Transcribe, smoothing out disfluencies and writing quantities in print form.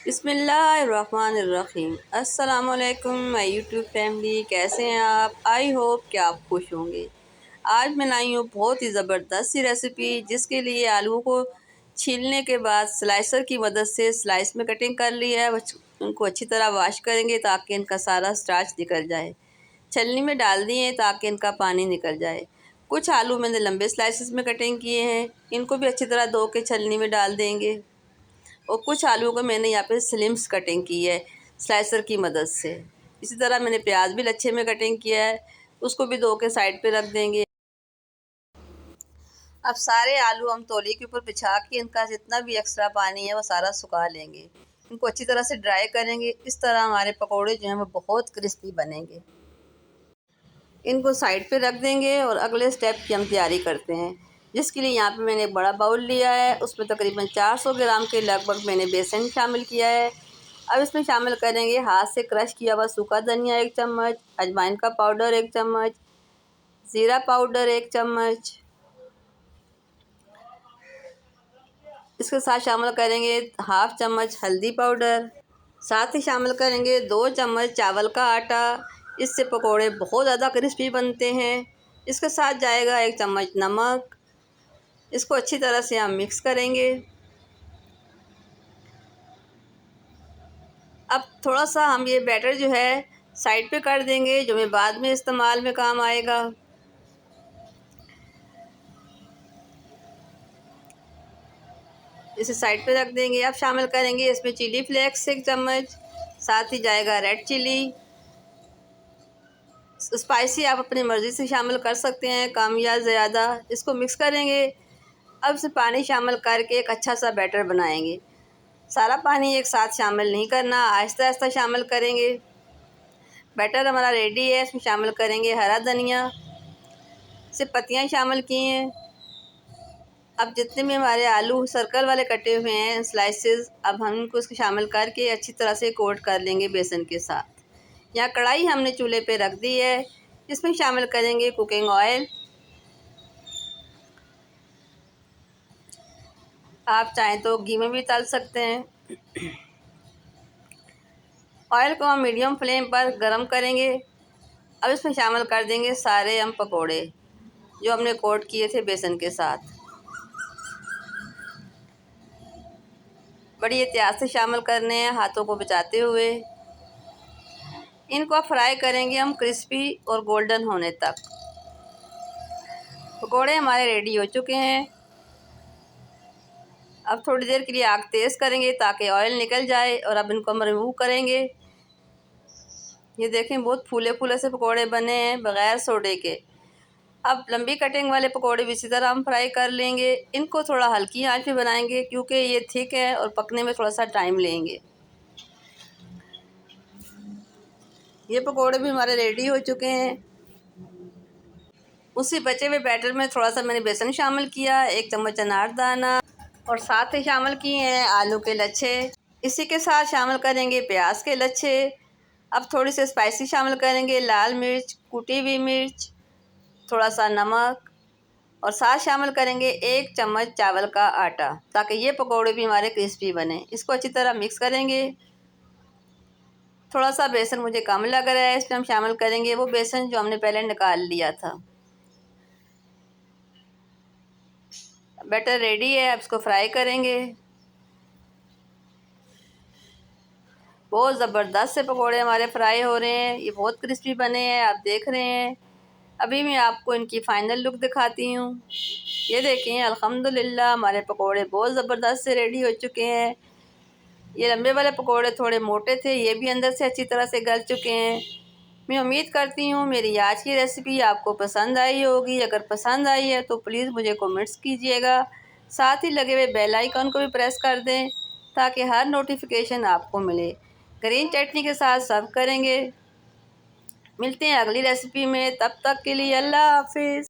बिस्मिल्लाहिर्रहमानिर्रहीम। अस्सलाम वालेकुम माय यूट्यूब फैमिली, कैसे हैं आप? आई होप कि आप खुश होंगे। आज मैं लाई हूँ बहुत ही ज़बरदस्त सी रेसिपी, जिसके लिए आलूओं को छीलने के बाद स्लाइसर की मदद से स्लाइस में कटिंग कर ली है। उनको अच्छी तरह वॉश करेंगे ताकि इनका सारा स्टार्च निकल जाए। छलनी में डाल दिए ताकि इनका पानी निकल जाए। कुछ आलू मैंने लंबे स्लाइसेस में कटिंग किए हैं, इनको भी अच्छी तरह धो के छलनी में डाल देंगे। और कुछ आलूओं को मैंने यहाँ पे स्लिम्स कटिंग की है स्लाइसर की मदद से। इसी तरह मैंने प्याज भी लच्छे में कटिंग किया है, उसको भी धो के साइड पे रख देंगे। अब सारे आलू हम तौली के ऊपर बिछा के इनका जितना भी एक्स्ट्रा पानी है वो सारा सुखा लेंगे। इनको अच्छी तरह से ड्राई करेंगे। इस तरह हमारे पकौड़े जो हैं वो बहुत क्रिस्पी बनेंगे। इनको साइड पे रख देंगे और अगले स्टेप की हम तैयारी करते हैं, जिसके लिए यहाँ पे मैंने एक बड़ा बाउल लिया है। उसमें तकरीबन 400 ग्राम के लगभग मैंने बेसन शामिल किया है। अब इसमें शामिल करेंगे हाथ से क्रश किया हुआ सूखा धनिया 1 चम्मच, अजवाइन का पाउडर 1 चम्मच, ज़ीरा पाउडर 1 चम्मच। इसके साथ शामिल करेंगे हाफ़ चम्मच हल्दी पाउडर। साथ ही शामिल करेंगे 2 चम्मच चावल का आटा। इससे पकोड़े बहुत ज़्यादा क्रिस्पी बनते हैं। इसके साथ जाएगा 1 चम्मच नमक। इसको अच्छी तरह से हम मिक्स करेंगे। अब थोड़ा सा हम ये बैटर जो है साइड पे कर देंगे, जो मैं बाद में इस्तेमाल में काम आएगा। इसे साइड पे रख देंगे। अब शामिल करेंगे इसमें चिली फ्लेक्स 1 चम्मच, साथ ही जाएगा रेड चिली। स्पाइसी आप अपनी मर्ज़ी से शामिल कर सकते हैं, कम या ज़्यादा। इसको मिक्स करेंगे। अब से पानी शामिल करके एक अच्छा सा बैटर बनाएंगे। सारा पानी एक साथ शामिल नहीं करना, आहिस्ता आहिस्ता शामिल करेंगे। बैटर हमारा रेडी है। इसमें शामिल करेंगे हरा धनिया, से पत्तियाँ शामिल की हैं। अब जितने भी हमारे आलू सर्कल वाले कटे हुए हैं स्लाइसेस, अब हम इनको इसको शामिल करके अच्छी तरह से कोट कर लेंगे बेसन के साथ। यहाँ कढ़ाई हमने चूल्हे पे रख दी है। इसमें शामिल करेंगे कुकिंग ऑयल। आप चाहें तो घी में भी तल सकते हैं। ऑयल को हम मीडियम फ्लेम पर गरम करेंगे। अब इसमें शामिल कर देंगे सारे हम पकोड़े जो हमने कोट किए थे बेसन के साथ। बड़ी एहतियात से शामिल करने हैं, हाथों को बचाते हुए। इनको फ्राई करेंगे हम क्रिस्पी और गोल्डन होने तक। पकोड़े हमारे रेडी हो चुके हैं। अब थोड़ी देर के लिए आग तेज़ करेंगे ताकि ऑयल निकल जाए, और अब इनको हम रिमूव करेंगे। ये देखें बहुत फूले फूले से पकोड़े बने हैं बग़ैर सोडे के। अब लंबी कटिंग वाले पकोड़े भी इसी तरह हम फ्राई कर लेंगे। इनको थोड़ा हल्की आंच पे बनाएंगे क्योंकि ये थिक है और पकने में थोड़ा सा टाइम लेंगे। ये पकोड़े भी हमारे रेडी हो चुके हैं। उसी बचे हुए बैटर में थोड़ा सा मैंने बेसन शामिल किया, 1 चम्मच अनारदाना, और साथ ही शामिल किए हैं आलू के लच्छे। इसी के साथ शामिल करेंगे प्याज के लच्छे। अब थोड़ी सी स्पाइसी शामिल करेंगे, लाल मिर्च, कुटी हुई मिर्च, थोड़ा सा नमक, और साथ शामिल करेंगे 1 चम्मच चावल का आटा, ताकि ये पकोड़े भी हमारे क्रिस्पी बने। इसको अच्छी तरह मिक्स करेंगे। थोड़ा सा बेसन मुझे कम लग रहा है, इसमें हम शामिल करेंगे वो बेसन जो हमने पहले निकाल लिया था। बैटर रेडी है। अब इसको फ्राई करेंगे। बहुत ज़बरदस्त से पकोड़े हमारे फ्राई हो रहे हैं। ये बहुत क्रिस्पी बने हैं, आप देख रहे हैं। अभी मैं आपको इनकी फ़ाइनल लुक दिखाती हूँ। ये देखें, अल्हम्दुलिल्लाह हमारे पकोड़े बहुत ज़बरदस्त से रेडी हो चुके हैं। ये लंबे वाले पकोड़े थोड़े मोटे थे, ये भी अंदर से अच्छी तरह से गल चुके हैं। मैं उम्मीद करती हूँ मेरी आज की रेसिपी आपको पसंद आई होगी। अगर पसंद आई है तो प्लीज़ मुझे कमेंट्स कीजिएगा। साथ ही लगे हुए बेल आइकन को भी प्रेस कर दें ताकि हर नोटिफिकेशन आपको मिले। ग्रीन चटनी के साथ सर्व करेंगे। मिलते हैं अगली रेसिपी में, तब तक के लिए अल्लाह हाफिज़।